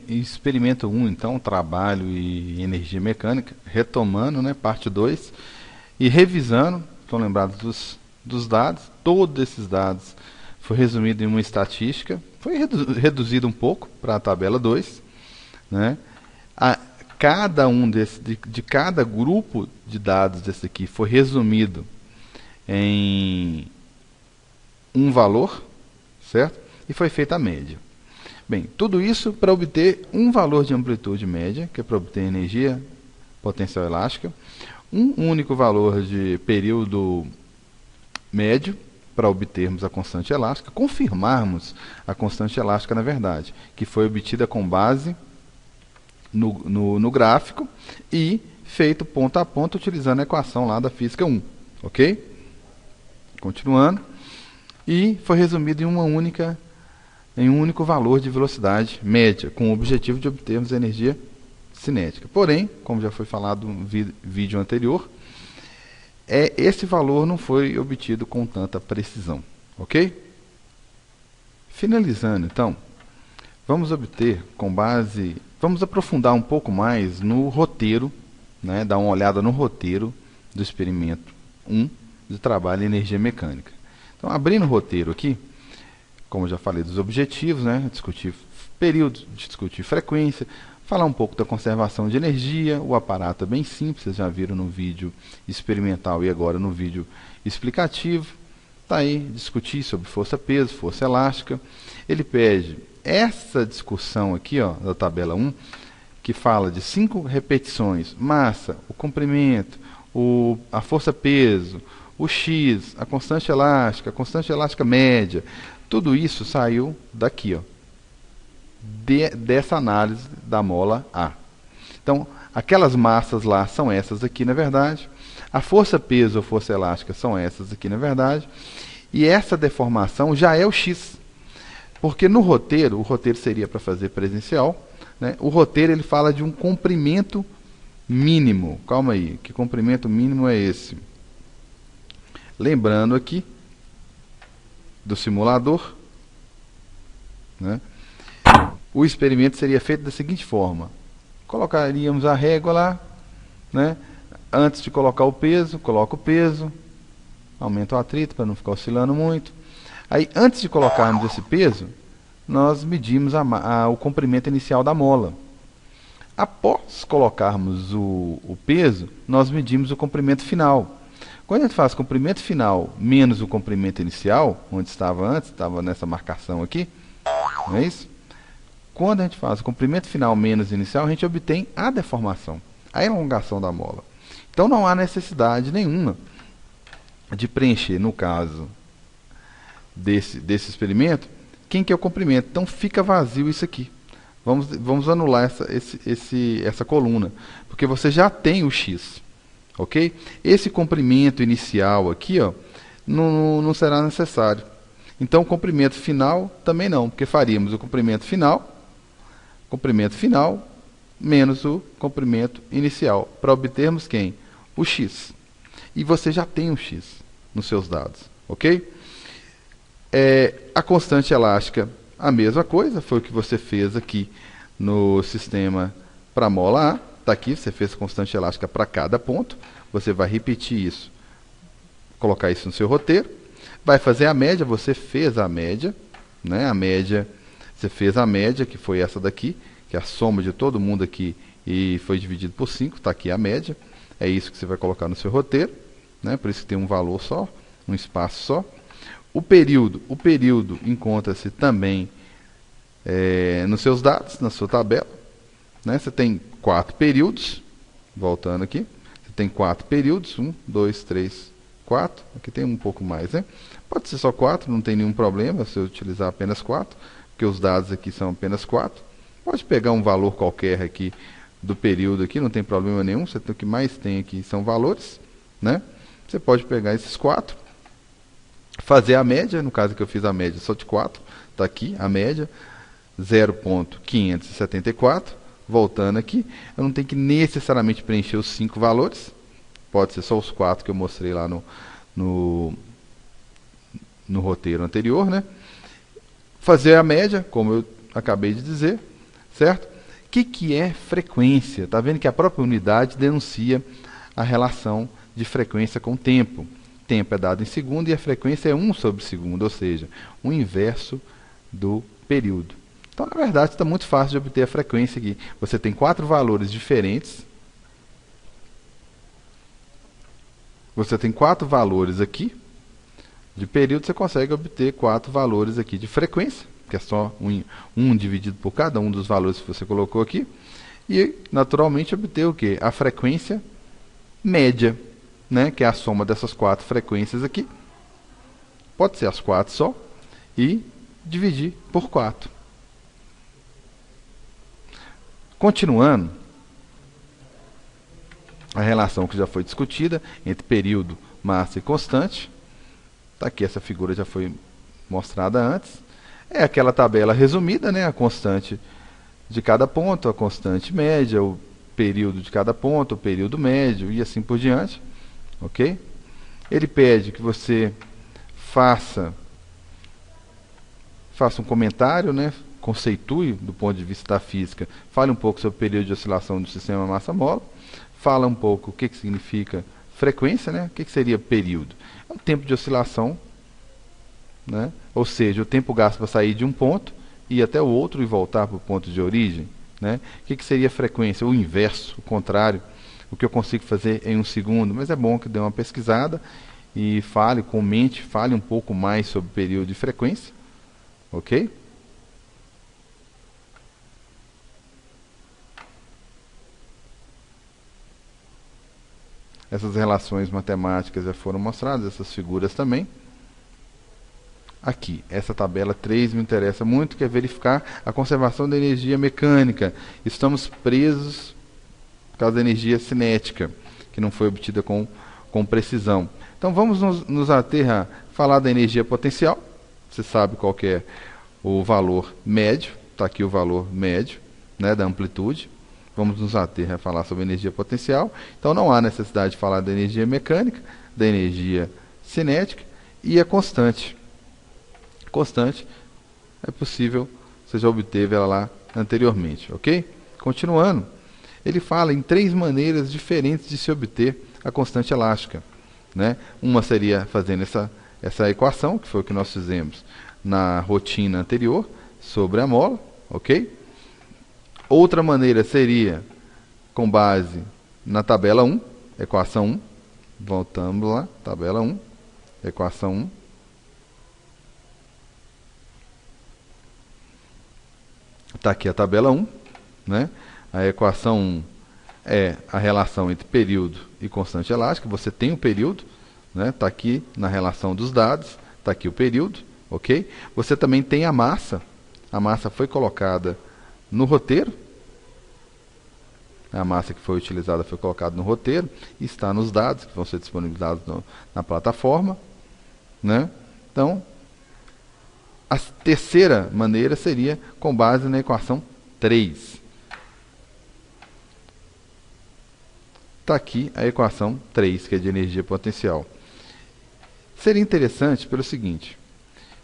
Experimento 1, então, trabalho e energia mecânica, retomando, né, parte 2, e revisando, estão lembrados dos dados, todos esses dados foi resumido em uma estatística, foi reduzido um pouco para a tabela 2, né? Cada um de cada grupo de dados desse aqui foi resumido em um valor, certo? E foi feita a média. Bem, tudo isso para obter um valor de amplitude média, que é para obter energia potencial elástica, um único valor de período médio, para obtermos a constante elástica, confirmarmos a constante elástica, na verdade, que foi obtida com base no gráfico e feito ponto a ponto utilizando a equação lá da física 1. Ok? Continuando. E foi resumido em um único valor de velocidade média, com o objetivo de obtermos energia cinética. Porém, como já foi falado no vídeo anterior, esse valor não foi obtido com tanta precisão. Ok? Finalizando, então, vamos aprofundar um pouco mais no roteiro, né, dar uma olhada no roteiro do experimento 1 de trabalho em energia mecânica. Então, abrindo o roteiro aqui, como eu já falei dos objetivos, né, discutir período, discutir frequência, falar um pouco da conservação de energia. O aparato é bem simples, vocês já viram no vídeo experimental e agora no vídeo explicativo. Tá aí, discutir sobre força-peso, força elástica. Ele pede essa discussão aqui, ó, da tabela 1, que fala de 5 repetições, massa, o comprimento, a força-peso, o X, a constante elástica média. Tudo isso saiu daqui, ó, dessa análise da mola A. Então, aquelas massas lá são essas aqui, na verdade. A força-peso ou força elástica são essas aqui, na verdade. E essa deformação já é o X. Porque no roteiro, o roteiro seria para fazer presencial, né? O roteiro ele fala de um comprimento mínimo. Calma aí, que comprimento mínimo é esse? Lembrando aqui do simulador, né? O experimento seria feito da seguinte forma: colocaríamos a régua lá, né? Antes de colocar o peso, coloca o peso, aumenta o atrito para não ficar oscilando muito. Aí, antes de colocarmos esse peso, nós medimos o comprimento inicial da mola. Após colocarmos o peso, nós medimos o comprimento final. Quando a gente faz comprimento final menos o comprimento inicial, onde estava antes, estava nessa marcação aqui, não é isso? Quando a gente faz o comprimento final menos inicial, a gente obtém a deformação, a elongação da mola. Então não há necessidade nenhuma de preencher, no caso desse experimento, quem que é o comprimento. Então fica vazio isso aqui. Vamos anular essa coluna, porque você já tem o X. Ok? Esse comprimento inicial aqui, ó, não será necessário. Então o comprimento final também não, porque faríamos o comprimento final menos o comprimento inicial, para obtermos quem? O X. E você já tem o X nos seus dados. Ok? A constante elástica, a mesma coisa, foi o que você fez aqui no sistema para a mola A. Está aqui, você fez constante elástica para cada ponto. Você vai repetir isso, colocar isso no seu roteiro. Vai fazer a média, você fez a média, né? Você fez a média, que foi essa daqui, que é a soma de todo mundo aqui e foi dividido por 5, está aqui a média. É isso que você vai colocar no seu roteiro, né? Por isso que tem um valor só, um espaço só. O período encontra-se também nos seus dados, na sua tabela, né? Você tem 4 períodos, voltando aqui, você tem 4 períodos, 1, 2, 3, 4, aqui tem um pouco mais, né? Pode ser só 4, não tem nenhum problema se eu utilizar apenas 4, porque os dados aqui são apenas 4. Pode pegar um valor qualquer aqui do período aqui, não tem problema nenhum. O que mais tem aqui são valores, né? Você pode pegar esses 4, fazer a média, no caso que eu fiz a média só de 4, está aqui a média, 0,574, voltando aqui, eu não tenho que necessariamente preencher os 5 valores, pode ser só os 4 que eu mostrei lá no roteiro anterior, né? Fazer a média, como eu acabei de dizer, certo? O que é frequência? Está vendo que a própria unidade denuncia a relação de frequência com tempo. Tempo é dado em segundo e a frequência é 1 sobre segundo, ou seja, o inverso do período. Então, na verdade, está muito fácil de obter a frequência aqui. Você tem 4 valores diferentes. Você tem 4 valores aqui de período, você consegue obter 4 valores aqui de frequência, que é só um dividido por cada um dos valores que você colocou aqui. E, naturalmente, obter o quê? A frequência média, né? Que é a soma dessas 4 frequências aqui. Pode ser as 4 só. E dividir por 4. Continuando, a relação que já foi discutida entre período, massa e constante. Tá aqui, essa figura já foi mostrada antes. É aquela tabela resumida, né? A constante de cada ponto, a constante média, o período de cada ponto, o período médio e assim por diante. Ok? Ele pede que você faça um comentário, né? Conceitue do ponto de vista da física, fale um pouco sobre o período de oscilação do sistema massa-mola, fala um pouco o que significa frequência, né? O que seria período. É um tempo de oscilação, né? Ou seja, o tempo gasto para sair de um ponto, ir até o outro e voltar para o ponto de origem. Né? O que seria frequência? O inverso, o contrário, o que eu consigo fazer em um segundo. Mas é bom que dê uma pesquisada e comente, fale um pouco mais sobre o período de frequência. Ok? Essas relações matemáticas já foram mostradas, essas figuras também. Aqui, essa tabela 3 me interessa muito, que é verificar a conservação da energia mecânica. Estamos presos por causa da energia cinética, que não foi obtida com precisão. Então vamos nos ater a falar da energia potencial. Você sabe qual que é o valor médio. Está aqui o valor médio, né, da amplitude. Vamos nos ater a falar sobre energia potencial. Então não há necessidade de falar da energia mecânica, da energia cinética e a constante. Constante é possível, você já obteve ela lá anteriormente, ok? Continuando, ele fala em 3 maneiras diferentes de se obter a constante elástica, né? Uma seria fazendo essa equação, que foi o que nós fizemos na rotina anterior, sobre a mola, ok? Outra maneira seria com base na tabela 1, equação 1, voltamos lá, tabela 1, equação 1. Está aqui a tabela 1, né? A equação 1 é a relação entre período e constante elástica. Você tem o período, né? Está aqui na relação dos dados, está aqui o período, ok? Você também tem a massa. A massa foi colocada no roteiro. A massa que foi utilizada foi colocada no roteiro e está nos dados que vão ser disponibilizados na plataforma, né? Então, a terceira maneira seria com base na equação 3. Está aqui a equação 3, que é de energia potencial. Seria interessante pelo seguinte: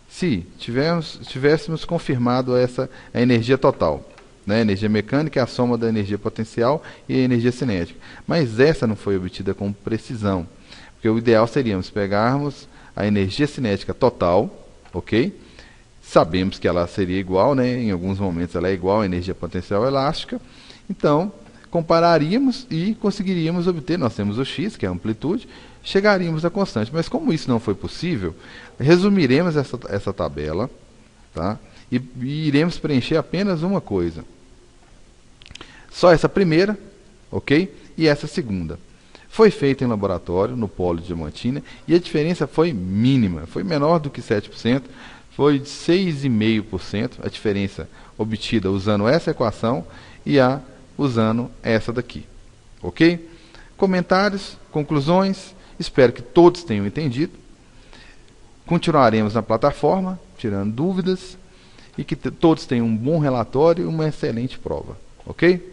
se tivéssemos confirmado a energia total, né? A energia mecânica é a soma da energia potencial e a energia cinética. Mas essa não foi obtida com precisão. Porque o ideal seria pegarmos a energia cinética total, ok? Sabemos que ela seria igual, né? Em alguns momentos ela é igual à energia potencial elástica. Então, compararíamos e conseguiríamos obter, nós temos o x, que é a amplitude, chegaríamos à constante. Mas como isso não foi possível, resumiremos essa tabela, tá? E iremos preencher apenas uma coisa. Só essa primeira, ok? E essa segunda. Foi feita em laboratório, no polo de Diamantina, e a diferença foi mínima, foi menor do que 7%. Foi de 6,5% a diferença obtida usando essa equação e usando essa daqui. Ok? Comentários, conclusões, espero que todos tenham entendido. Continuaremos na plataforma, tirando dúvidas, e que todos tenham um bom relatório e uma excelente prova. Ok?